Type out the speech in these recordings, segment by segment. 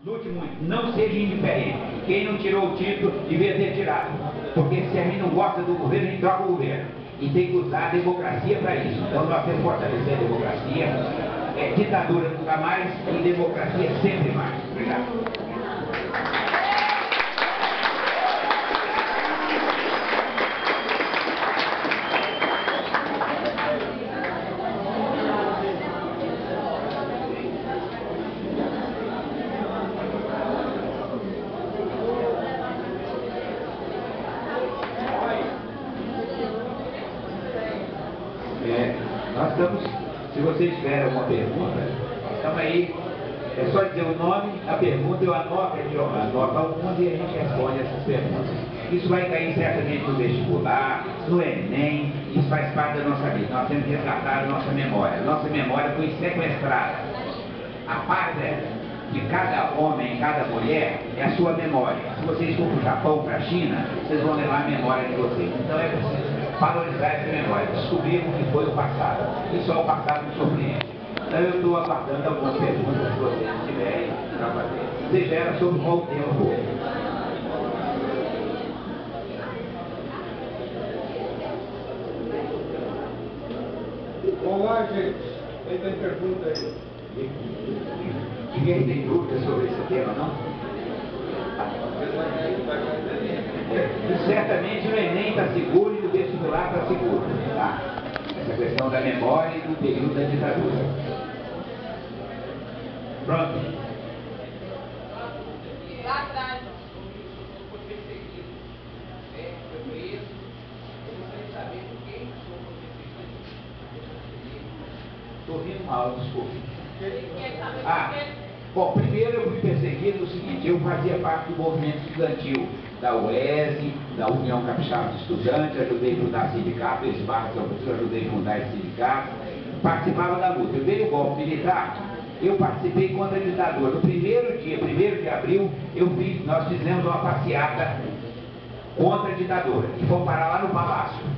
Lute muito, não seja indiferente. Quem não tirou o título devia ter tirado. Porque se a gente não gosta do governo, a gente troca o governo. E tem que usar a democracia para isso. Então nós temos que fortalecer a democracia. Ditadura nunca mais e democracia sempre mais. Obrigado. Nós estamos, se vocês tiverem alguma pergunta, estamos aí, é só dizer o nome, a pergunta, eu anoto algumas e a gente responde essas perguntas. Isso vai cair certamente no vestibular, no Enem, isso faz parte da nossa vida. Nós temos que resgatar a nossa memória. Nossa memória foi sequestrada. A pátria de cada homem, cada mulher, é a sua memória. Se vocês for para o Japão, para a China, vocês vão levar a memória de vocês. Então é preciso valorizar essa memória, descobrir o que foi o passado. E só o passado nos surpreende. Então eu estou aguardando algumas perguntas que vocês tiverem para fazer. Seja ela sobre qual tema for. Olá, gente. Quem tem pergunta aí? Ninguém tem dúvida sobre esse tema, não? E certamente o Enem está seguro e o vestibular está seguro. Tá? Essa questão da memória e do período da ditadura. Pronto. Lá atrás, foi perseguido, foi preso. Eu gostaria de saber por que o senhor foi perseguido. Estou ouvindo mal, desculpe. Ah, bom, primeiro eu fui perseguido no seguinte, eu fazia parte do movimento estudantil da UES, da União Capixaba de Estudantes, ajudei a fundar sindicato, esse barco eu ajudei a fundar esse sindicato, participava da luta. Veio o golpe militar, eu participei contra a ditadura. No primeiro dia, 1º de abril, nós fizemos uma passeata contra a ditadura e fomos parar lá no Palácio.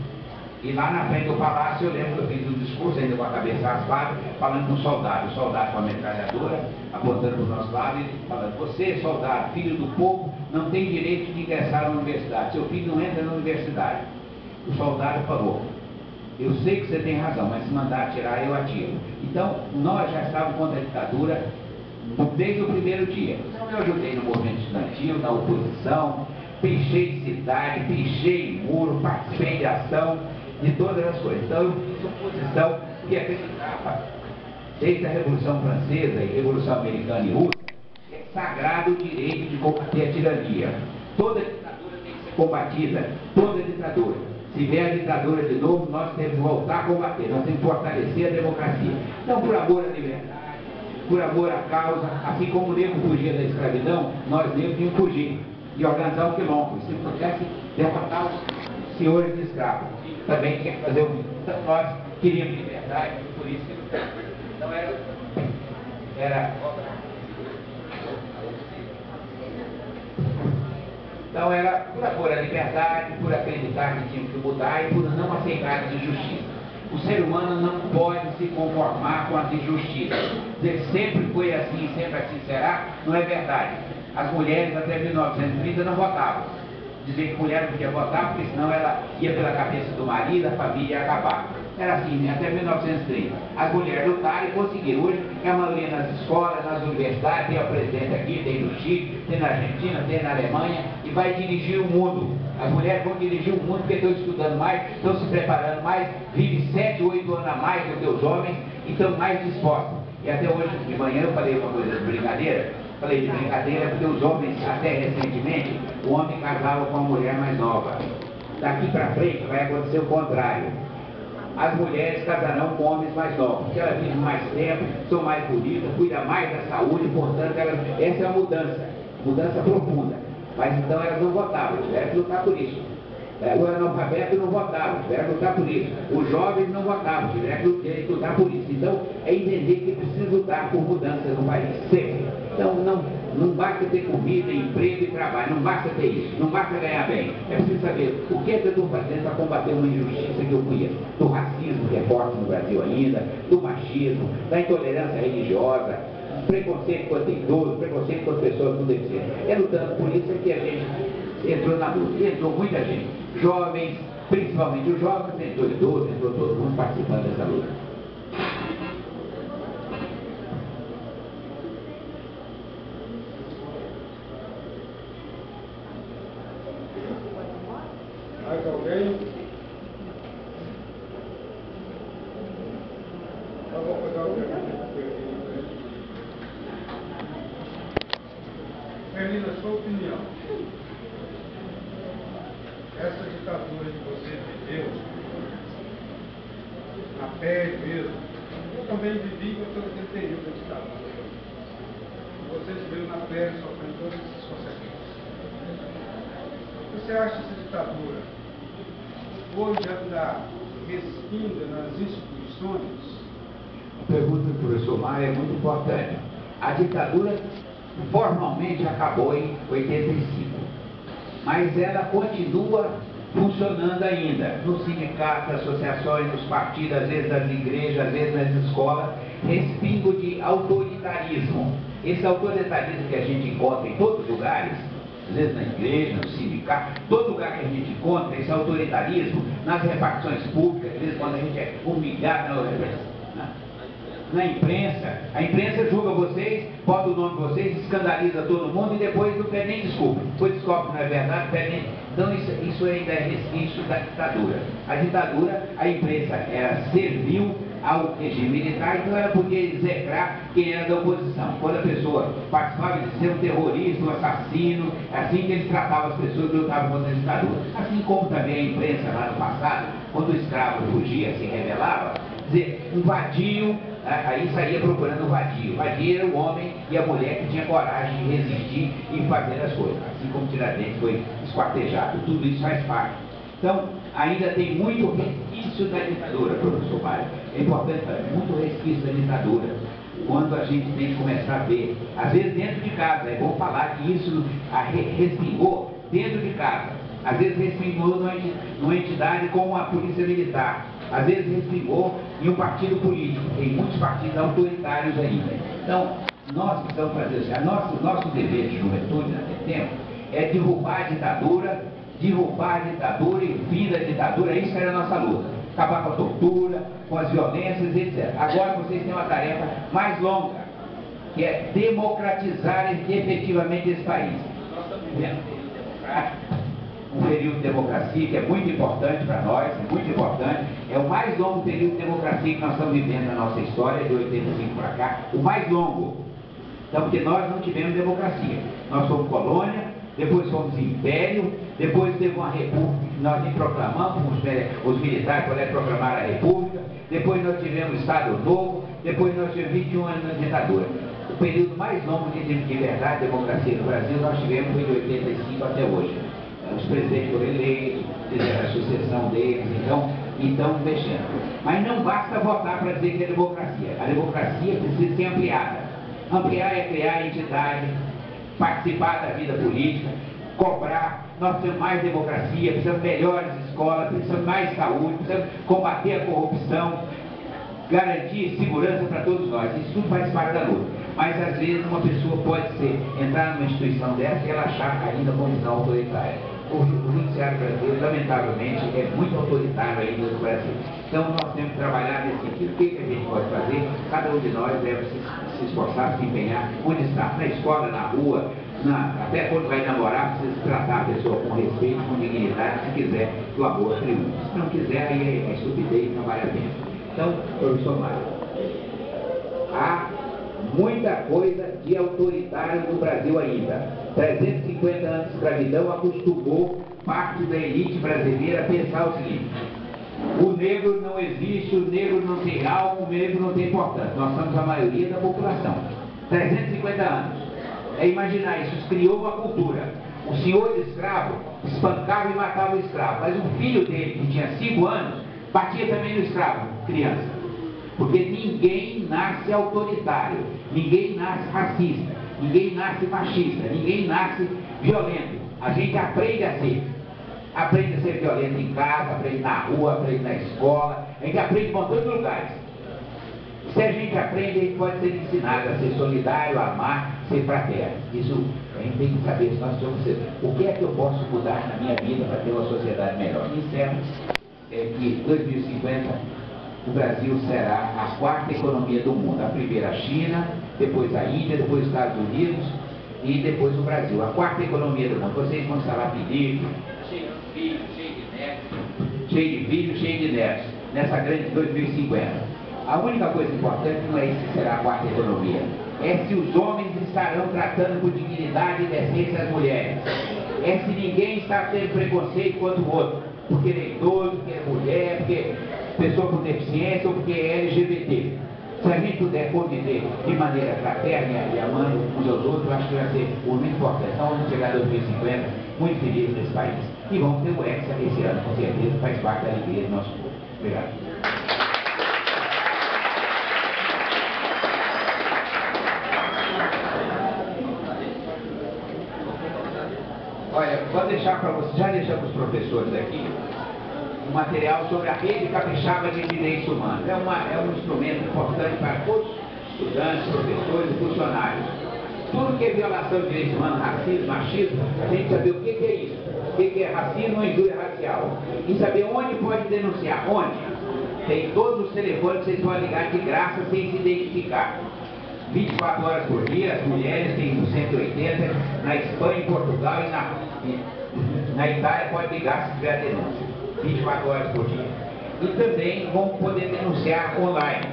E lá na frente do palácio eu lembro que eu fiz um discurso ainda com a cabeça raspada, falando com o soldado com a metralhadora, apontando para o nosso lado e falando: você, soldado, filho do povo, não tem direito de ingressar na universidade, seu filho não entra na universidade. O soldado falou: eu sei que você tem razão, mas se mandar atirar, eu atiro. Então, nós já estávamos contra a ditadura desde o primeiro dia. Então eu ajudei no movimento estudantil, na oposição, pichei cidade, pichei muro, participei de ação, de todas as coisas. Então eu fiz oposição que acreditava, desde a Revolução Francesa e Revolução Americana e Russa, é sagrado o direito de combater a tirania. Toda ditadura tem que ser combatida, toda ditadura. Se vier a ditadura de novo, nós temos que voltar a combater, nós temos que fortalecer a democracia. Então, por amor à liberdade, por amor à causa, assim como o negro fugia da escravidão, nós negros tínhamos que fugir e organizar um quilombo. Se pudesse derrotar os senhores de escravos, também tinha que fazer o mesmo. Então nós queríamos liberdade, por isso que então era por amor à liberdade, por acreditar que tínhamos que mudar e por não aceitar as injustiças. O ser humano não pode se conformar com as injustiças. Dizer sempre foi assim, sempre assim será, não é verdade. As mulheres até 1930 não votavam. Dizer que mulher não podia votar, porque senão ela ia pela cabeça do marido, a família ia acabar. Era assim, até 1930. As mulheres lutaram e conseguiram. Hoje, a maioria nas escolas, nas universidades, tem o presidente aqui, tem no Chile, tem na Argentina, tem na Alemanha, e vai dirigir o mundo. As mulheres vão dirigir o mundo porque estão estudando mais, estão se preparando mais, vivem 7, 8 anos a mais do que os homens e estão mais dispostos. E até hoje de manhã eu falei uma coisa de brincadeira. Falei de brincadeira porque os homens, até recentemente, o homem casava com uma mulher mais nova. Daqui para frente vai acontecer o contrário. As mulheres casarão com homens mais novos, porque elas vivem mais tempo, são mais bonitas, cuidam mais da saúde, portanto, essa é a mudança profunda. Mas então elas não votavam, tiveram que lutar por isso. O analfabeto não votava, tiveram que lutar por isso. Os jovens não votavam, tiveram que lutar por isso. Então, é entender que precisa lutar por mudanças no país, sempre. Então, não basta ter comida, emprego e trabalho, não basta ter isso, não basta ganhar bem. É preciso saber o que é que eu estou fazendo para combater uma injustiça que eu conheço. Do racismo, que é forte no Brasil ainda, do machismo, da intolerância religiosa, preconceito contra idosos, preconceito contra pessoas com deficiência. É lutando por isso que a gente entrou na luta. E entrou muita gente, jovens, principalmente os jovens, entrou idosos, entrou todo mundo participando dessa luta. Mais alguém? Eu vou pegar o pergunta. Fernanda, sua opinião. Essa ditadura que você viveu, na pele mesmo, eu também vivi aquele período da ditadura. Você viveu na pele, sofrendo todas essas consequências. Você acha essa ditadura hoje anda respinga nas instituições? A pergunta do professor Maia é muito importante. A ditadura formalmente acabou em 85, mas ela continua funcionando ainda nos sindicatos, associações, nos partidos, às vezes nas igrejas, às vezes nas escolas, respingo de autoritarismo. Esse autoritarismo que a gente encontra em todos os lugares, às vezes na igreja, no sindicato, todo lugar que a gente encontra esse autoritarismo, nas repartições públicas, às vezes quando a gente é humilhado na imprensa, a imprensa julga vocês, bota o nome de vocês, escandaliza todo mundo e depois não pede nem desculpa. Depois descobre que não é verdade, pede nem... Então isso ainda é resquício da ditadura. A ditadura, a imprensa era servil ao regime militar, então ela podia execrar quem era da oposição. Quando a pessoa participava de ser um terrorista, um assassino, é assim que eles tratavam as pessoas que lutavam contra a ditadura. Assim como também a imprensa lá no passado, quando o escravo fugia, se rebelava, dizer, um vadio, aí saía procurando o vadio. O vadio era o homem e a mulher que tinha coragem de resistir e fazer as coisas. Assim como Tiradentes foi esquartejado. Tudo isso faz parte. Então, ainda tem muito resquício da ditadura, professor Mário. É importante falar, muito resquício da ditadura. Quando a gente tem que começar a ver, às vezes dentro de casa, é bom falar que isso respingou dentro de casa. Às vezes respingou numa entidade como a Polícia Militar. Às vezes respingou em um partido político. Tem muitos partidos autoritários ainda. Então, nós precisamos fazer isso. Nosso dever de juventude, naquele tempo, é derrubar a ditadura e fim da ditadura. Isso era a nossa luta. Acabar com a tortura, com as violências, etc. Agora vocês têm uma tarefa mais longa, que é democratizar efetivamente esse país. Um período de democracia que é muito importante para nós, é muito importante. É o mais longo período de democracia que nós estamos vivendo na nossa história, de 85 para cá, o mais longo. Então, porque nós não tivemos democracia. Nós fomos colônia, depois fomos império, depois teve uma república que nós nem proclamamos, os militares puderam proclamar a república, depois nós tivemos Estado Novo, depois nós tivemos 21 anos de ditadura. O período mais longo de liberdade e democracia no Brasil nós tivemos foi de 85 até hoje. Os presidentes foram eleitos, fizeram a sucessão deles, então mexendo. Mas não basta votar para dizer que é democracia. A democracia precisa ser ampliada. Ampliar é criar entidade, participar da vida política, cobrar. Nós precisamos mais democracia, precisamos de melhores escolas, precisamos de mais saúde, precisamos combater a corrupção, garantir segurança para todos nós. Isso tudo faz parte da luta. Mas às vezes uma pessoa pode entrar numa instituição dessa e ela achar ainda uma visão autoritária. O judiciário brasileiro, lamentavelmente, é muito autoritário ainda no Brasil. Então nós temos que trabalhar nesse sentido. O que a gente pode fazer? Cada um de nós deve se esforçar, se empenhar. Onde está? Na escola, na rua, até quando vai namorar, precisa tratar a pessoa com respeito, com dignidade, se quiser que o amor triunfe. Se não quiser, aí é estupidez, não vale a pena. Então, professor Mário, há muita coisa de autoritário no Brasil ainda. 350 anos de escravidão acostumou parte da elite brasileira a pensar o seguinte: o negro não existe, o negro não tem alma, o negro não tem importância. Nós somos a maioria da população. 350 anos. É imaginar isso, criou uma cultura. O senhor de escravo espancava e matava o escravo, mas o filho dele, que tinha 5 anos, batia também no escravo, criança. Porque ninguém nasce autoritário, ninguém nasce racista, ninguém nasce machista, ninguém nasce violento. A gente aprende a ser. Aprende a ser violento em casa, aprende na rua, aprende na escola, a gente aprende em um montão de lugares. Se a gente aprende, a gente pode ser ensinado a ser solidário, a amar, ser fraterno. Isso a gente tem que saber, se nós precisamos ser, o que é que eu posso mudar na minha vida para ter uma sociedade melhor. Encerro que 2050 o Brasil será a quarta economia do mundo. A primeira a China, depois a Índia, depois os Estados Unidos e depois o Brasil. A quarta economia do mundo. Vocês vão estar lá pedindo, cheio de filhos, cheio de netos, cheio de filhos, cheio de netos, nessa grande 2050. A única coisa importante não é se será a quarta economia, é se os homens estarão tratando com dignidade e decência as mulheres, é se ninguém está tendo preconceito contra o outro, porque ele é idoso, porque é mulher, porque é pessoa com deficiência ou porque é LGBT. Se a gente puder conviver de maneira fraterna e amando uns aos outros, eu acho que vai ser muito importante. Então vamos chegar a 2050 muito felizes nesse país. E vamos ter o Hexa esse ano, com certeza, faz parte da alegria do nosso povo. Obrigado. Olha, vou deixar para vocês, já deixamos os professores aqui, um material sobre a Rede Capixaba de Direitos Humanos. É um instrumento importante para todos os estudantes, professores e funcionários. Tudo que é violação de direitos humanos, racismo, machismo, a gente saber o que é isso, o que é racismo ou injúria racial. E saber onde pode denunciar, onde. Tem todos os telefones que vocês podem ligar de graça sem se identificar. 24 horas por dia, as mulheres têm 180, na Espanha, em Portugal e na Itália pode ligar se tiver denúncia. 24 horas por dia. E também vão poder denunciar online.